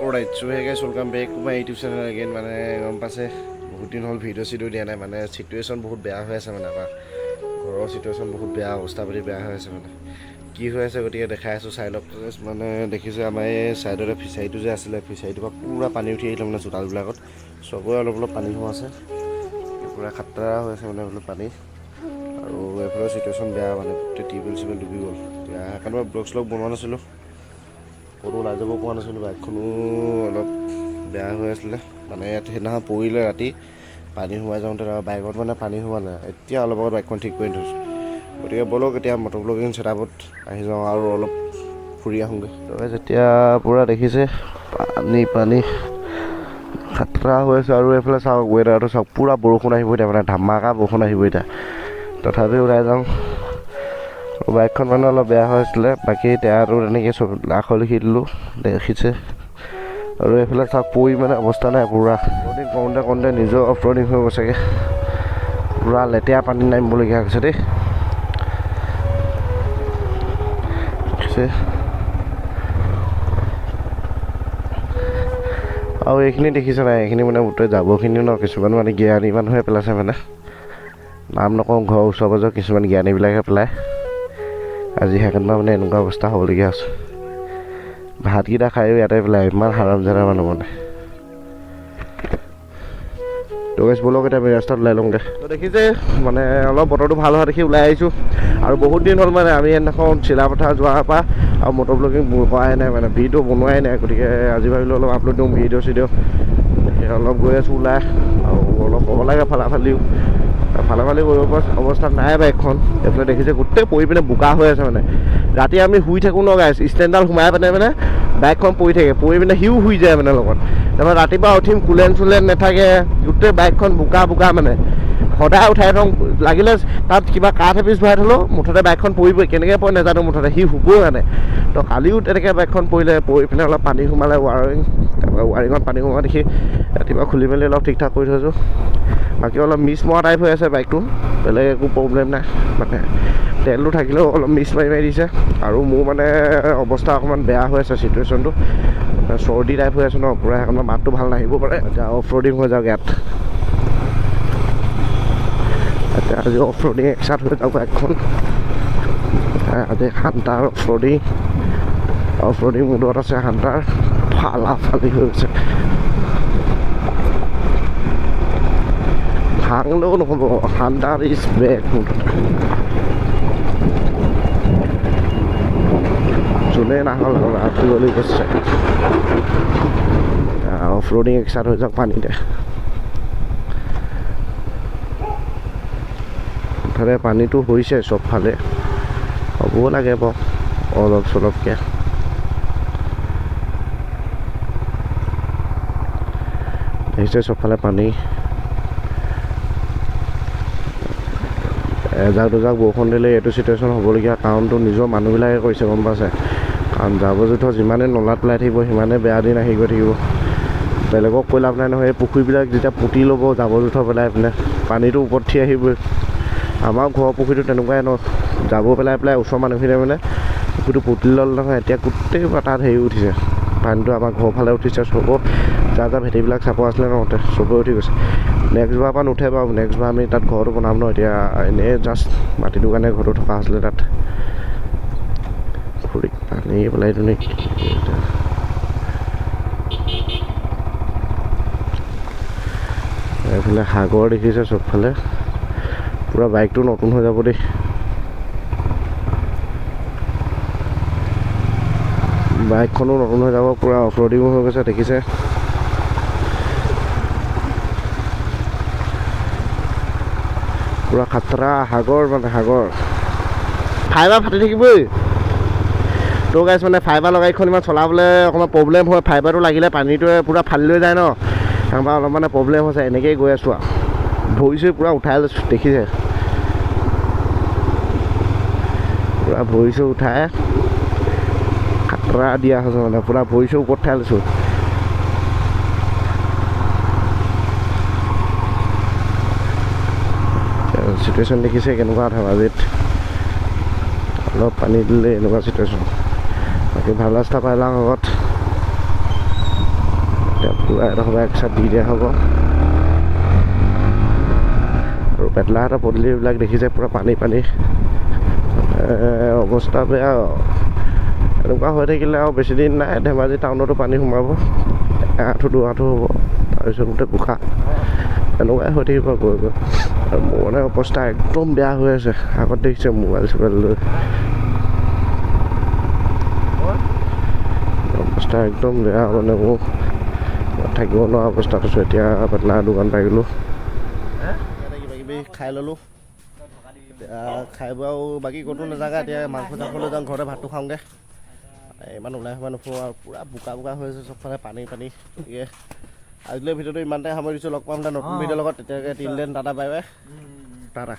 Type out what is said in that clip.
Alright, so hey guys, welcome back to my YouTube channel again. মানে গম পাইছে বহুত দিন হ'ল ভিডিঅ' দিয়া নাই মানে সিচুৱেশ্যন বহুত বেয়া হৈ আছে মানে আমাৰ ঘৰৰ সিচুৱেশ্যন বহুত বেয়া অৱস্থা পাতি বেয়া হৈ আছে মানে কি হৈ আছে গতিকে দেখাই আছোঁ চাই লওক মানে দেখিছে আমাৰ এই চাইডতে ফিচাৰীটো যে আছিলে ফিচাৰীটোৰ পৰা পুৰা পানী উঠি আহিলে মানে চোতালবিলাকত চবৰে অলপ অলপ পানী হোৱা আছে পুৰা খাটৰা হৈ আছে মানে অলপ পানী আৰু এইফালে সিচুৱেশ্যন বেয়া মানে গোটেই টিউবৱেল চিউবৱেল ডুবি গ'ল এতিয়া সেইকাৰণে ব্লগ শ্লগ বনোৱা নাছিলোঁ ক'তো ওলাই যাব পৰা নাছিলোঁ বাইকখনো অলপ বেয়া হৈ আছিলে মানে ইয়াত সেইদিনাখন পৰিলে ৰাতি পানী সোমাই যাওঁতে বাইকত মানে পানী সোমালে এতিয়া অলপ আগত বাইকখন ঠিক কৰি থৈছোঁ গতিকে ব'লক এতিয়া মটৰ ব্লগিং ছেটআপত আহি যাওঁ আৰু অলপ ফুৰি আহোঁগৈ যেতিয়া পূৰা দেখিছে পানী খাটৰা হৈ আছে আৰু এইফালে চাওক ৱেডাৰটো চাওক পূৰা বৰষুণ আহিব এতিয়া মানে ধামাকা বৰষুণ আহিব এতিয়া তথাপি ওলাই যাওঁ বাইকখন মানে অলপ বেয়া হৈ আছিলে বাকী টায়াৰটো তেনেকৈ চব আখৰ লিখি দিলোঁ দেখিছে আৰু এইফালে চাওক পৰি মানে অৱস্থা নাই পূৰা ৰ'ডিং কৰোঁতে নিজৰ অফ ৰ'ডিং হৈ গৈছেগৈ পূৰা লেতেৰা পানী নামিবলগীয়া হৈছে দেই দেখিছে আৰু এইখিনি দেখিছে নাই এইখিনি মানে গোটেই জাবৰখিনি ন কিছুমান মানে জ্ঞানী মানুহে পেলাইছে মানে নাম নকওঁ ঘৰৰ ওচৰ পাজৰ কিছুমান জ্ঞানীবিলাকে পেলায় আজি সেইকাৰণে মানে এনেকুৱা অৱস্থা হ'বলগীয়া আছে ভাতকেইটা খায়ো ইয়াতে পেলাই ইমান হাৰামজাদা মানুহ মানে তো গাইছ ব'লক এতিয়া আমি ৰাস্তাত ওলাই লওঁগৈ তো দেখিছে মানে অলপ বতৰটো ভাল হোৱা দেখি ওলাই আহিছোঁ আৰু বহুত দিন হ'ল মানে আমি সেইদিনাখন চিলাপথাৰ যোৱাৰ পৰা আৰু মটৰ ব্লগিং কৰাই নাই মানে ভিডিঅ' বনোৱাই নাই গতিকে আজি ভাবিলোঁ অলপ আপলোড দিওঁ ভিডিঅ' চিডিঅ' অলপ গৈ আছোঁ ওলাই আৰু অলপ ক'ব লাগে ফালাফালিও ফালাফালি কৰিব পৰা অৱস্থাত নাই বাইকখন এইফালে দেখিছে গোটেই পৰি পিনে বোকা হৈ আছে মানে ৰাতি আমি শুই থাকোঁ ন গাইছ ষ্টেণ্ডডাল সোমাই পিনে মানে বাইকখন পৰি থাকে পৰি পিনে সিও শুই যায় মানে লগত তাৰপৰা ৰাতিপুৱা উঠিম কুলেন চুলেন নাথাকে গোটেই বাইকখন বোকা মানে সদায় উঠাই থওঁ লাগিলে তাত কিবা কাঠ এপিচ ভৰাই থ'লেও মুঠতে বাইকখন পৰিবই কেনেকৈ পৰে নাজানো মুঠতে সি শুবই মানে তো কালিও তেনেকৈ বাইকখন পৰি পিনে অলপ পানী সোমালে ৱাৰিং তাৰপৰা ৱাৰিঙত পানী সোমোৱা দেখি ৰাতিপুৱা খুলি মেলি অলপ ঠিক ঠাক কৰি থৈছোঁ বাকী অলপ মিছ মৰা টাইপ হৈ আছে বাইকটো বেলেগ একো প্ৰব্লেম নাই মানে তেলটো থাকিলেও অলপ মিছ মাৰি দিছে আৰু মোৰ মানে অৱস্থা অকণমান বেয়া হৈ আছে চিটুৱেশ্যনটো চৰ্দি টাইপ হৈ আছে ন পূৰা সেইকাৰণে মাতটো ভাল নাহিব পাৰে এতিয়া অফ ৰ'ডিং হৈ যাওক ইয়াত এতিয়া আজি অফ ৰ'ডিং একচাৰ্ট হৈ যাওক বাইকখন আজি হাণ্টাৰ অফ ৰ'ডিং মুডত আছে হাণ্টাৰ ফালি হৈ গৈছে ভাঙলেও নহ'ব হাণ্টাৰ ইজ বেক যোনে নাহল ৰাতিলৈ গৈছে অফ ৰ'ডিং একচাৰ্ট হৈ যাওক পানীতে ইফালে পানীটো হৈছে চবফালে হ'বও লাগে বাৰু অলপ চলপকৈ দেখিছে চবফালে পানী এজাক দুজাক বৰষুণ দিলে এইটো চিটুৱেশ্যন হ'বলগীয়া কাৰণটো নিজৰ মানুহবিলাকে কৰিছে গম পাইছে কাৰণ জাবৰ জোঁথৰ যিমানে নলাত পেলাই থাকিব সিমানে বেয়া দিন আহি গৈ থাকিব বেলেগক কৈ লাভ নাই নহয় এই পুখুৰীবিলাক যেতিয়া পুতি ল'ব জাবৰ জোঁথৰ পেলাই পিনে পানীটো ওপৰত উঠি আহিবই আমাৰ ঘৰৰ পুখুৰীটো তেনেকুৱাই ন জাবৰ পেলাই ওচৰৰ মানুহখিনিয়ে মানে পুখুৰীটো পুতি ল'লে নহয় এতিয়া গোটেই তাত হেৰি উঠিছে পানীটো আমাৰ ঘৰৰ ফালে উঠিছে চব যা ভেটিবিলাক চাপৰ আছিলে নহওঁতে চবৰে উঠি গৈছে নেক্সট বাৰ পৰা নুঠে বাৰু নেক্সট বাৰ আমি তাত ঘৰটো বনাম ন এতিয়া এনেই জাষ্ট মাটিটোৰ কাৰণে ঘৰটো থকা আছিলে তাত ফুৰি পানী পেলাই দিওঁ নেকি এইফালে সাগৰ দেখিছে চবফালে পূৰা বাইকটো নতুন হৈ যাব দেই বাইকখনো নতুন হৈ যাব পূৰা অফ ৰ'ডিঙো হৈ গৈছে দেখিছে পূৰা খাটৰা সাগৰ মানে সাগৰ ফাইবাৰ ফাটি থাকিবই তো গাইছ মানে ফাইবাৰ লগাইখন ইমান চলাবলৈ অকণমান প্ৰব্লেম হয় ফাইবাৰটো লাগিলে পানীটোৱে পূৰা ফালি লৈ যায় ন সেইবাৰ অলপ মানে প্ৰব্লেম হৈছে এনেকৈয়ে গৈ আছোঁ আৰু ভৰি চৰি পূৰা উঠাই লৈছোঁ দেখিছে পূৰা ভৰি চৰি উঠাই খাটৰা দিয়া হৈছে মানে পূৰা ভৰি চৰি ওপৰত উঠাই লৈছোঁ চিটুৱেশ্যন দেখিছে কেনেকুৱা ধেমাজিত অলপ পানী দিলে এনেকুৱা চিটুৱেশ্যন বাকী ভাল ৰাস্তা পাই যাওঁ আগত পূৰা এডোখৰ একচাত দি দিয়া হ'ব। আৰু পেটলাহাটৰ পদূলিবিলাক দেখিছে পূৰা পানী পানী, অৱস্থা বেয়া। এনেকুৱা হৈ থাকিলে আৰু বেছিদিন নাই, ধেমাজি টাউনতো পানী সোমাব, এআঁঠু দুআঁঠু হ'ব, তাৰপিছত গোটেই বোকা। এনেকুৱাই হৈ থাকিব গৈ গৈ। আৰু মোৰ মানে অৱস্থা একদম বেয়া হৈ আছে। আগত দেখিছে মোবাইল চোবাইল লৈ অৱস্থা একদম বেয়া, মানে মোৰ থাকিব নোৱাৰা অৱস্থাত আছোঁ এতিয়া। পেটলা দোকান পাই গ'লোঁ, কিবা কিবি খাই ল'লোঁ। এতিয়া খাই বৈ আৰু বাকী ক'তো নাযাওঁ, এতিয়া মাংস চাংস লৈ যাওঁ, ঘৰতে ভাতটো খাওঁগৈ। ইমান ওলাই সোমাই নুফুৰোঁ আৰু, পূৰা বোকা বোকা হৈ আছে চবফালে, পানী পানী। গতিকে আজিলৈ ভিডিঅ'টো ইমানতে সামৰিছোঁ। লগ পাম এটা নতুন ভিডিঅ'ৰ লগত, তেতিয়ালৈকে till then tata bye bye, Tata.